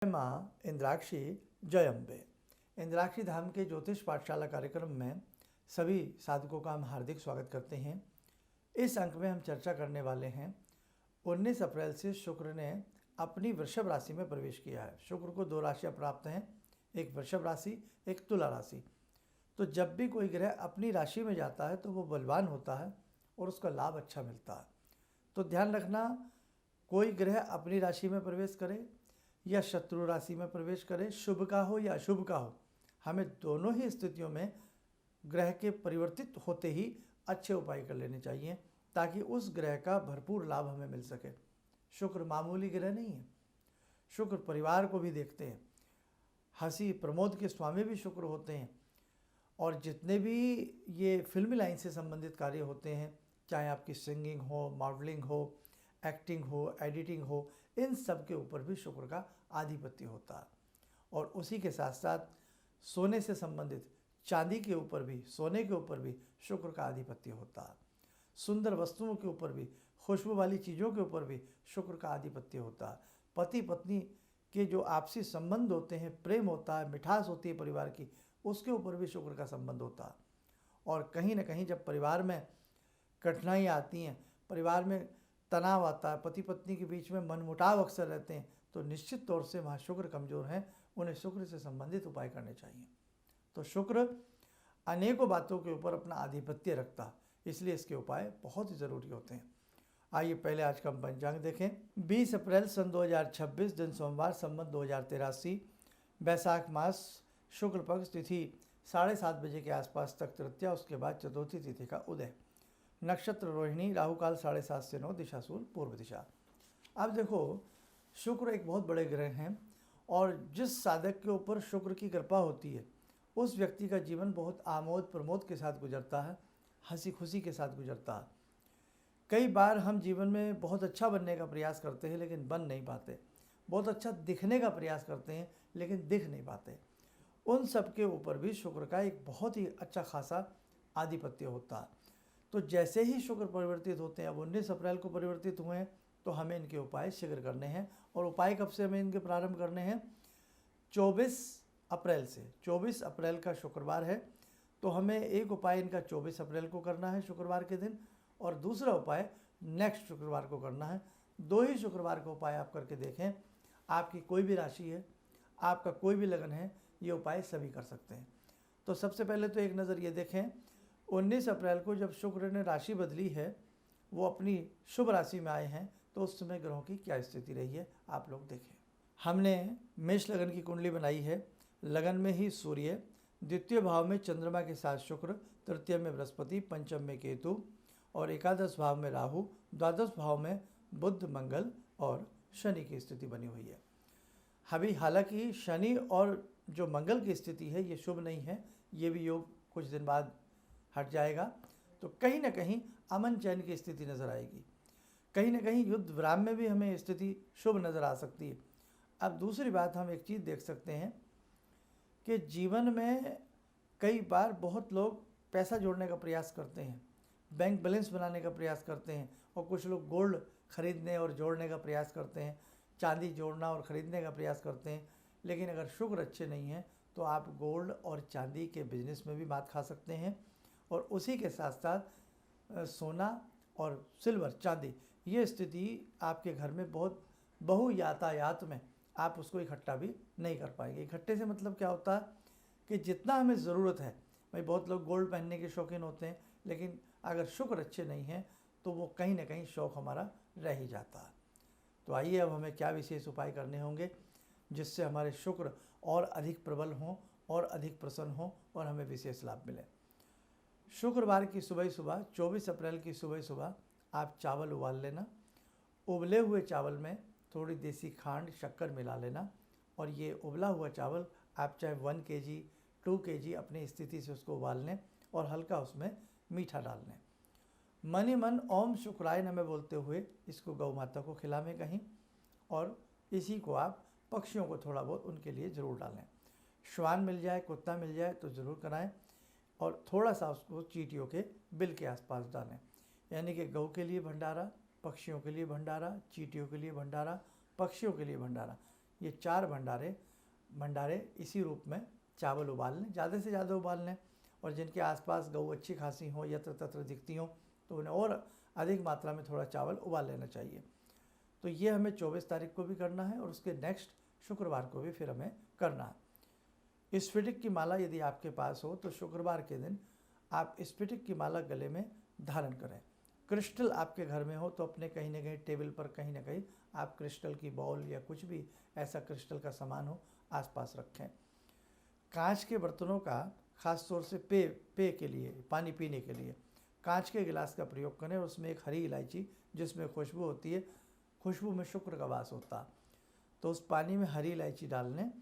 माँ इंद्राक्षी जय अम्बे। इंद्राक्षी धाम के ज्योतिष पाठशाला कार्यक्रम में सभी साधकों का हम हार्दिक स्वागत करते हैं। इस अंक में हम चर्चा करने वाले हैं 19 अप्रैल से शुक्र ने अपनी वृषभ राशि में प्रवेश किया है। शुक्र को 2 राशियाँ प्राप्त हैं, एक वृषभ राशि, एक तुला राशि। तो जब भी कोई ग्रह अपनी राशि में जाता है तो वो बलवान होता है और उसका लाभ अच्छा मिलता है। तो ध्यान रखना, कोई ग्रह अपनी राशि में प्रवेश करे या शत्रु राशि में प्रवेश करे, शुभ का हो या अशुभ का हो, हमें दोनों ही स्थितियों में ग्रह के परिवर्तित होते ही अच्छे उपाय कर लेने चाहिए ताकि उस ग्रह का भरपूर लाभ हमें मिल सके। शुक्र मामूली ग्रह नहीं है, शुक्र परिवार को भी देखते हैं। हंसी प्रमोद के स्वामी भी शुक्र होते हैं। और जितने भी ये फिल्मी लाइन से संबंधित कार्य होते हैं, चाहे आपकी सिंगिंग हो, मॉडलिंग हो, एक्टिंग हो, एडिटिंग हो, इन सब के ऊपर भी शुक्र का आधिपत्य होता है। और उसी के साथ साथ सोने से संबंधित चांदी के ऊपर भी, सोने के ऊपर भी शुक्र का आधिपत्य होता है। सुंदर वस्तुओं के ऊपर भी, खुशबू वाली चीज़ों के ऊपर भी शुक्र का आधिपत्य होता है। पति पत्नी के जो आपसी संबंध होते हैं, प्रेम होता है, मिठास होती है परिवार की, उसके ऊपर भी शुक्र का संबंध होता है। और कहीं ना कहीं जब परिवार में कठिनाइयाँ आती हैं, परिवार में तनाव आता है, पति पत्नी के बीच में मनमुटाव अक्सर रहते हैं, तो निश्चित तौर से वहाँ शुक्र कमज़ोर हैं, उन्हें शुक्र से संबंधित उपाय करने चाहिए। तो शुक्र अनेकों बातों के ऊपर अपना आधिपत्य रखता है, इसलिए इसके उपाय बहुत ही ज़रूरी होते हैं। आइए पहले आज का हम पंचांग देखें। 20 अप्रैल सन 2026, दिन सोमवार, संवत 2083, बैसाख मास, शुक्ल पक्ष, तिथि 7:30 बजे के आसपास तक तृतीया, उसके बाद चतुर्थी तिथि का उदय। नक्षत्र रोहिणी, राहु काल 7:30 से 9, दिशा सूर्य पूर्व दिशा। अब देखो, शुक्र एक बहुत बड़े ग्रह हैं और जिस साधक के ऊपर शुक्र की कृपा होती है उस व्यक्ति का जीवन बहुत आमोद प्रमोद के साथ गुजरता है, हंसी खुशी के साथ गुजरता है। कई बार हम जीवन में बहुत अच्छा बनने का प्रयास करते हैं लेकिन बन नहीं पाते, बहुत अच्छा दिखने का प्रयास करते हैं लेकिन दिख नहीं पाते। उन सब के ऊपर भी शुक्र का एक बहुत ही अच्छा खासा आधिपत्य होता है। तो जैसे ही शुक्र परिवर्तित होते हैं, अब 19 अप्रैल को परिवर्तित हुए हैं, तो हमें इनके उपाय शीघ्र करने हैं। और उपाय कब से हमें इनके प्रारंभ करने हैं? 24 अप्रैल से। 24 अप्रैल का शुक्रवार है, तो हमें एक उपाय इनका 24 अप्रैल को करना है शुक्रवार के दिन, और दूसरा उपाय नेक्स्ट शुक्रवार को करना है। 2 ही शुक्रवार का उपाय आप करके देखें। आपकी कोई भी राशि है, आपका कोई भी लगन है, ये उपाय सभी कर सकते हैं। तो सबसे पहले तो एक नज़र ये देखें, 19 अप्रैल को जब शुक्र ने राशि बदली है, वो अपनी शुभ राशि में आए हैं, तो उस समय ग्रहों की क्या स्थिति रही है आप लोग देखें। हमने मेष लगन की कुंडली बनाई है। लगन में ही सूर्य, द्वितीय भाव में चंद्रमा के साथ शुक्र, तृतीय में बृहस्पति, पंचम में केतु और एकादश भाव में राहु, द्वादश भाव में बुध, मंगल और शनि की स्थिति बनी हुई है। अभी हालांकि शनि और जो मंगल की स्थिति है ये शुभ नहीं है, ये भी योग कुछ दिन बाद हट जाएगा। तो कहीं ना कहीं अमन चैन की स्थिति नज़र आएगी, कहीं ना कहीं युद्ध विराम में भी हमें स्थिति शुभ नज़र आ सकती है। अब दूसरी बात, हम एक चीज़ देख सकते हैं कि जीवन में कई बार बहुत लोग पैसा जोड़ने का प्रयास करते हैं, बैंक बैलेंस बनाने का प्रयास करते हैं, और कुछ लोग गोल्ड खरीदने और जोड़ने का प्रयास करते हैं, चांदी जोड़ना और ख़रीदने का प्रयास करते हैं। लेकिन अगर शुक्र अच्छे नहीं हैं तो आप गोल्ड और चांदी के बिजनेस में भी मात खा सकते हैं। और उसी के साथ साथ सोना और सिल्वर, चांदी, ये स्थिति आपके घर में बहुत बहु यातायात में आप उसको इकट्ठा भी नहीं कर पाएंगे। इकट्ठे से मतलब क्या होता है कि जितना हमें ज़रूरत है, भाई बहुत लोग गोल्ड पहनने के शौकीन होते हैं, लेकिन अगर शुक्र अच्छे नहीं हैं तो वो कहीं ना कहीं शौक़ हमारा रह ही जाता है। तो आइए, अब हमें क्या विशेष उपाय करने होंगे जिससे हमारे शुक्र और अधिक प्रबल हों और अधिक प्रसन्न हों और हमें विशेष लाभ मिले। शुक्रवार की सुबह सुबह, 24 अप्रैल की सुबह सुबह आप चावल उबाल लेना। उबले हुए चावल में थोड़ी देसी खांड, शक्कर मिला लेना, और ये उबला हुआ चावल आप चाहे 1 kg 2 kg अपनी स्थिति से उसको उबाल लें और हल्का उसमें मीठा डाल लें। मन ही मन ओम शुक्राय नमः बोलते हुए इसको गौ माता को खिलावें कहीं, और इसी को आप पक्षियों को थोड़ा बहुत उनके लिए ज़रूर डालें। श्वान मिल जाए, कुत्ता मिल जाए तो ज़रूर कराएं, और थोड़ा सा उसको चींटियों के बिल के आसपास डालें। यानी कि गौ के लिए भंडारा, पक्षियों के लिए भंडारा, चींटियों के लिए भंडारा, पक्षियों के लिए भंडारा, ये 4 भंडारे इसी रूप में चावल उबाल लें, ज़्यादा से ज़्यादा उबाल लें। और जिनके आसपास गऊ अच्छी खासी हो, यत्र तत्र दिखती हो, तो उन्हें और अधिक मात्रा में थोड़ा चावल उबाल लेना चाहिए। तो ये हमें 24 तारीख को भी करना है और उसके नेक्स्ट शुक्रवार को भी फिर हमें करना है। स्फटिक की माला यदि आपके पास हो तो शुक्रवार के दिन आप स्फटिक की माला गले में धारण करें। क्रिस्टल आपके घर में हो तो अपने कहीं ना कहीं टेबल पर कहीं ना कहीं आप क्रिस्टल की बॉल या कुछ भी ऐसा क्रिस्टल का सामान हो आसपास रखें। कांच के बर्तनों का खास तौर से पेय के लिए, पानी पीने के लिए कांच के गिलास का प्रयोग करें। उसमें एक हरी इलायची जिसमें खुशबू होती है, खुशबू में शुक्र का वास होता, तो उस पानी में हरी इलायची डाल लें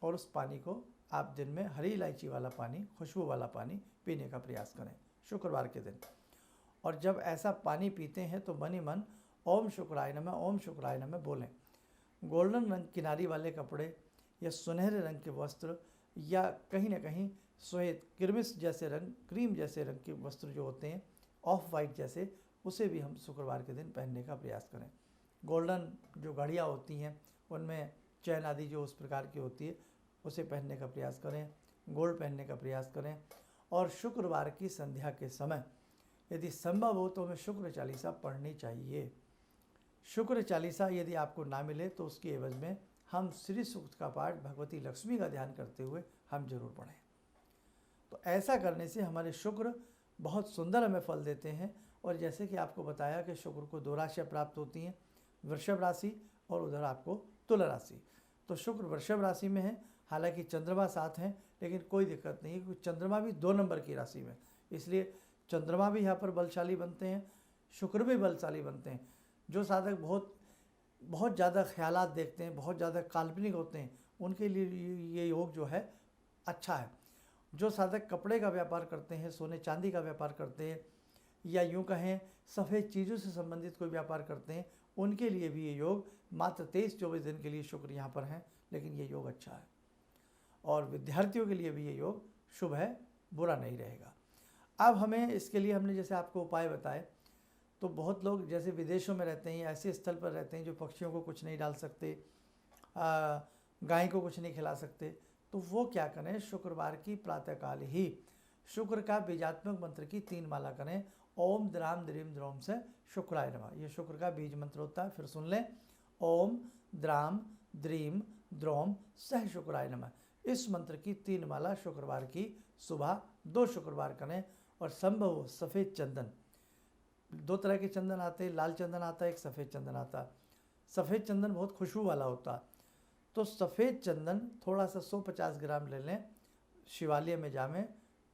और उस पानी को आप दिन में हरी इलायची वाला पानी, खुशबू वाला पानी पीने का प्रयास करें शुक्रवार के दिन। और जब ऐसा पानी पीते हैं तो मन ही मन ओम शुक्राय नमः, ओम शुक्राय नमः बोलें। गोल्डन रंग किनारी वाले कपड़े या सुनहरे रंग के वस्त्र या कहीं ना कहीं श्वेत क्रीमिश जैसे रंग, क्रीम जैसे रंग के वस्त्र जो होते हैं, ऑफ वाइट जैसे, उसे भी हम शुक्रवार के दिन पहनने का प्रयास करें। गोल्डन जो घड़ियाँ होती हैं उनमें चैन आदि जो उस प्रकार की होती है उसे पहनने का प्रयास करें, गोल्ड पहनने का प्रयास करें। और शुक्रवार की संध्या के समय यदि संभव हो तो हमें शुक्र चालीसा पढ़नी चाहिए। शुक्र चालीसा यदि आपको ना मिले तो उसके एवज में हम श्री सूक्त का पाठ भगवती लक्ष्मी का ध्यान करते हुए हम जरूर पढ़ें। तो ऐसा करने से हमारे शुक्र बहुत सुंदर हमें फल देते हैं। और जैसे कि आपको बताया कि शुक्र को 2 राशियाँ प्राप्त होती हैं, वृषभ राशि और उधर आपको तुला राशि। तो शुक्र वृषभ राशि में है, हालांकि चंद्रमा साथ हैं, लेकिन कोई दिक्कत नहीं है क्योंकि चंद्रमा भी 2 नंबर की राशि में, इसलिए चंद्रमा भी यहाँ पर बलशाली बनते हैं, शुक्र भी बलशाली बनते हैं। जो साधक बहुत ज़्यादा ख्यालात देखते हैं, बहुत ज़्यादा काल्पनिक होते हैं, उनके लिए ये योग जो है अच्छा है। जो साधक कपड़े का व्यापार करते हैं, सोने चांदी का व्यापार करते हैं, या यूँ कहें सफ़ेद चीज़ों से संबंधित कोई व्यापार करते हैं, उनके लिए भी ये योग मात्र 23-24 दिन के लिए शुक्र यहाँ पर हैं, लेकिन ये योग अच्छा है। और विद्यार्थियों के लिए भी ये योग शुभ है, बुरा नहीं रहेगा। अब हमें इसके लिए हमने जैसे आपको उपाय बताए, तो बहुत लोग जैसे विदेशों में रहते हैं, ऐसे स्थल पर रहते हैं जो पक्षियों को कुछ नहीं डाल सकते, गाय को कुछ नहीं खिला सकते, तो वो क्या करें, शुक्रवार की प्रातःकाल ही शुक्र का बीजात्मक मंत्र की 3 माला करें। ओम द्राम द्रीम द्रोम से शुक्राय नमः, ये शुक्र का बीज मंत्र होता है। फिर सुन लें, ओम द्राम द्रीम द्रोम सह शुक्राय नमः। इस मंत्र की 3 माला शुक्रवार की सुबह 2 शुक्रवार करें। और संभव हो सफ़ेद चंदन, 2 तरह के चंदन आते हैं, लाल चंदन आता है, एक सफ़ेद चंदन आता है। सफ़ेद चंदन बहुत खुशबू वाला होता है, तो सफ़ेद चंदन थोड़ा सा 150 ग्राम ले लें, शिवालय में जामें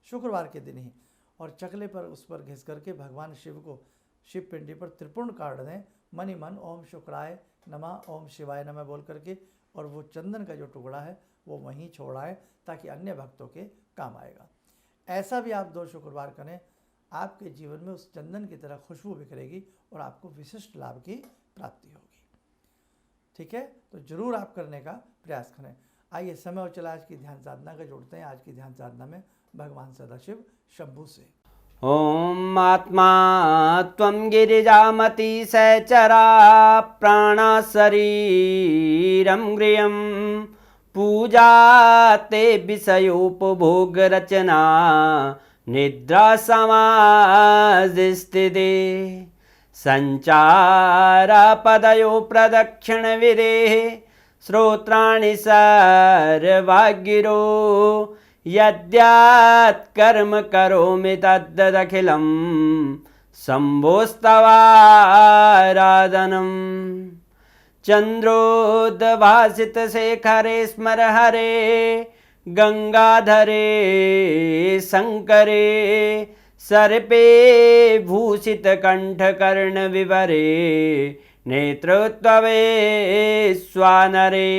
शुक्रवार के दिन ही, और चकले पर उस पर घिस करके भगवान शिव को शिव पिंडी पर त्रिपुण काट दें। मन ही मन ओम शुक्राय नमः, ओम शिवाय नमः बोल करके, और वो चंदन का जो टुकड़ा है वो वहीं छोड़ाएं ताकि अन्य भक्तों के काम आएगा। ऐसा भी आप 2 शुक्रवार करें, आपके जीवन में उस चंदन की तरह खुशबू बिखरेगी और आपको विशिष्ट लाभ की प्राप्ति होगी। ठीक है, तो जरूर आप करने का प्रयास करें। आइए समय और चला आज की ध्यान साधना का जोड़ते हैं। आज की ध्यान साधना में भगवान सदाशिव शंभु से। ओम आत्मा त्वं गिरिजामति सहचरा प्राणा शरीरं गृहं पूजा ते विषयोपभोग रचना निद्रा समाधिस्थिते संचारा पदयो प्रदक्षिण विदेः श्रोत्राणि सर्वागिरो यद्यात् कर्म करोमि तद्दखिलं शम्भोस्तवाराधनम् चंद्रोद्भासित शेखरे स्मर हरे गंगाधरे शंकरे सर्पे भूषित कंठ कर्ण विवरे नेत्रोत्तवे स्वानरे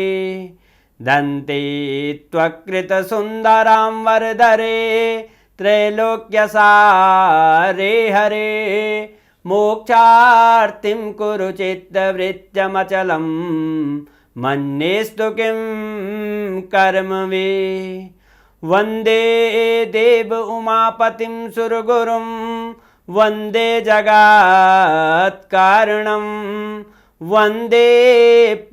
दन्ते त्वकृत सुंदरां वरदरे त्रैलोक्यसारे हरे मोक्षार्तिं कुरु चित्तवृत्त्यमचलं मन्येस्तु किं कर्म वे वन्दे देव उमापतिं सुरगुरुं वन्दे जगत्कारणं वन्दे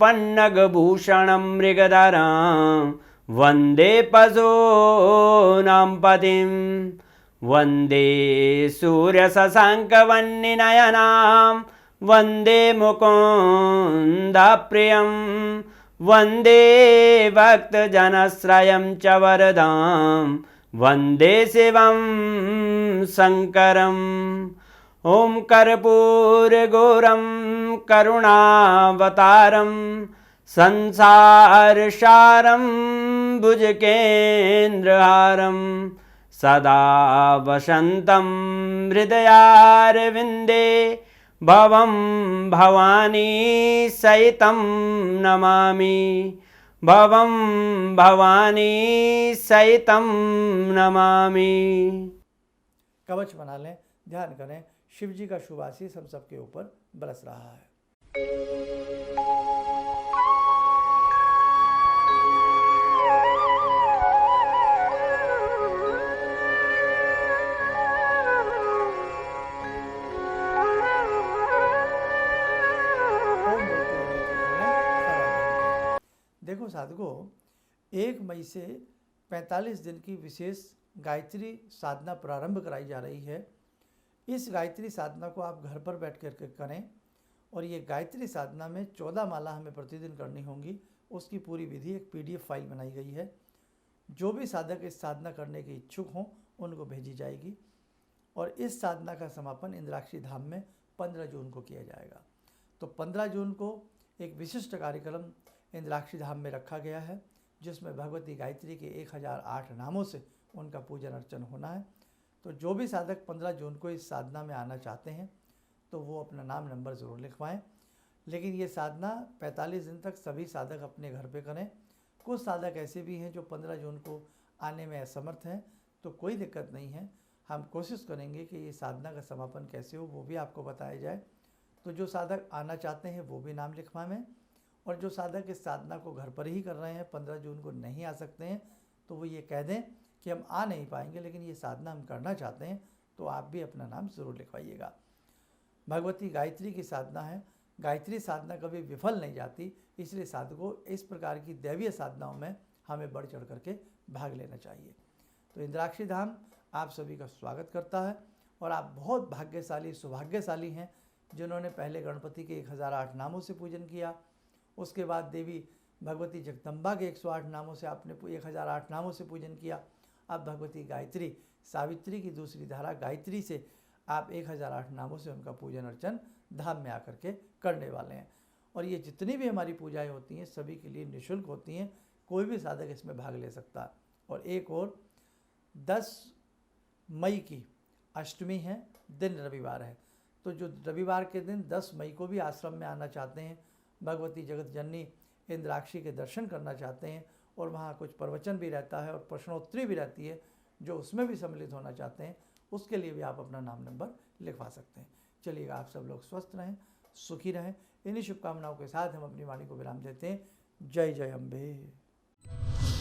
पन्नगभूषणं मृगधरं वन्दे पशूनां पतिं वन्दे सूर्यशशाङ्कवह्निनयनां वन्दे मुकुन्दप्रियं वन्दे भक्तजनश्रयं च वरदां वन्दे शिवं शङ्करम् ॐ कर्पूरगौरं करुणावतारं संसारसारं भुजगेन्द्रहारं सदा वसन्तं हृदयारविन्दे भवं भवानी सहितं नमामि भवं भवानी सहितं नमामि। कवच बना लें, ध्यान करें, शिव जी का शुभ आशीष हम सबके ऊपर बरस रहा है। देखो साधकों, 1 मई से 45 दिन की विशेष गायत्री साधना प्रारंभ कराई जा रही है। इस गायत्री साधना को आप घर पर बैठ कर करें और ये गायत्री साधना में 14 माला हमें प्रतिदिन करनी होंगी। उसकी पूरी विधि एक PDF फाइल बनाई गई है। जो भी साधक इस साधना करने के इच्छुक हों उनको भेजी जाएगी और इस साधना का समापन इंद्राक्षी धाम में 15 जून को किया जाएगा। तो 15 जून को एक विशिष्ट कार्यक्रम इंद्राक्षी धाम में रखा गया है, जिसमें भगवती गायत्री के 1008 नामों से उनका पूजन अर्चन होना है। तो जो भी साधक 15 जून को इस साधना में आना चाहते हैं तो वो अपना नाम नंबर ज़रूर लिखवाएं। लेकिन ये साधना 45 दिन तक सभी साधक अपने घर पे करें। कुछ साधक ऐसे भी हैं जो 15 जून को आने में असमर्थ हैं, तो कोई दिक्कत नहीं है। हम कोशिश करेंगे कि ये साधना का समापन कैसे हो वो भी आपको बताया जाए। तो जो साधक आना चाहते हैं वो भी नाम लिखवाएं और जो साधक इस साधना को घर पर ही कर रहे हैं, 15 जून को नहीं आ सकते हैं, तो वो ये कह दें कि हम आ नहीं पाएंगे लेकिन ये साधना हम करना चाहते हैं, तो आप भी अपना नाम ज़रूर लिखवाइएगा। भगवती गायत्री की साधना है। गायत्री साधना कभी विफल नहीं जाती, इसलिए साधकों इस प्रकार की दैवीय साधनाओं में हमें बढ़ चढ़ करके भाग लेना चाहिए। तो इंद्राक्षी धाम आप सभी का स्वागत करता है और आप बहुत भाग्यशाली सौभाग्यशाली हैं जिन्होंने पहले गणपति के 1008 नामों से पूजन किया, उसके बाद देवी भगवती जगदम्बा के 108 नामों से आपने 1008 नामों से पूजन किया। अब भगवती गायत्री सावित्री की दूसरी धारा गायत्री से आप 1008 नामों से उनका पूजन अर्चन धाम में आकर के करने वाले हैं। और ये जितनी भी हमारी पूजाएं होती हैं सभी के लिए निःशुल्क होती हैं, कोई भी साधक इसमें भाग ले सकता है। और एक और 10 मई की अष्टमी है, दिन रविवार है, तो जो रविवार के दिन 10 मई को भी आश्रम में आना चाहते हैं, भगवती जगत जननी इंद्राक्षी के दर्शन करना चाहते हैं और वहाँ कुछ प्रवचन भी रहता है और प्रश्नोत्तरी भी रहती है, जो उसमें भी सम्मिलित होना चाहते हैं, उसके लिए भी आप अपना नाम नंबर लिखवा सकते हैं। चलिएगा, आप सब लोग स्वस्थ रहें, सुखी रहें। इन्हीं शुभकामनाओं के साथ हम अपनी वाणी को विराम देते हैं। जय जय अम्बे।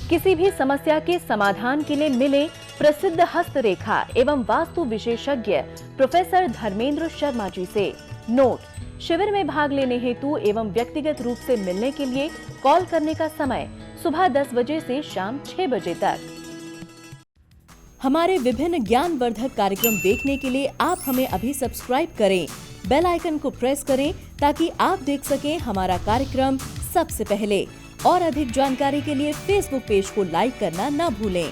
किसी भी समस्या के समाधान के लिए मिले प्रसिद्ध हस्तरेखा एवं वास्तु विशेषज्ञ प्रोफेसर धर्मेंद्र शर्मा जी से। नोट: शिविर में भाग लेने हेतु एवं व्यक्तिगत रूप से मिलने के लिए कॉल करने का समय सुबह 10 बजे से शाम 6 बजे तक। हमारे विभिन्न ज्ञानवर्धक कार्यक्रम देखने के लिए आप हमें अभी सब्सक्राइब करें, बेल आइकन को प्रेस करें ताकि आप देख सकें हमारा कार्यक्रम सबसे पहले। और अधिक जानकारी के लिए फेसबुक पेज को लाइक करना न भूलें।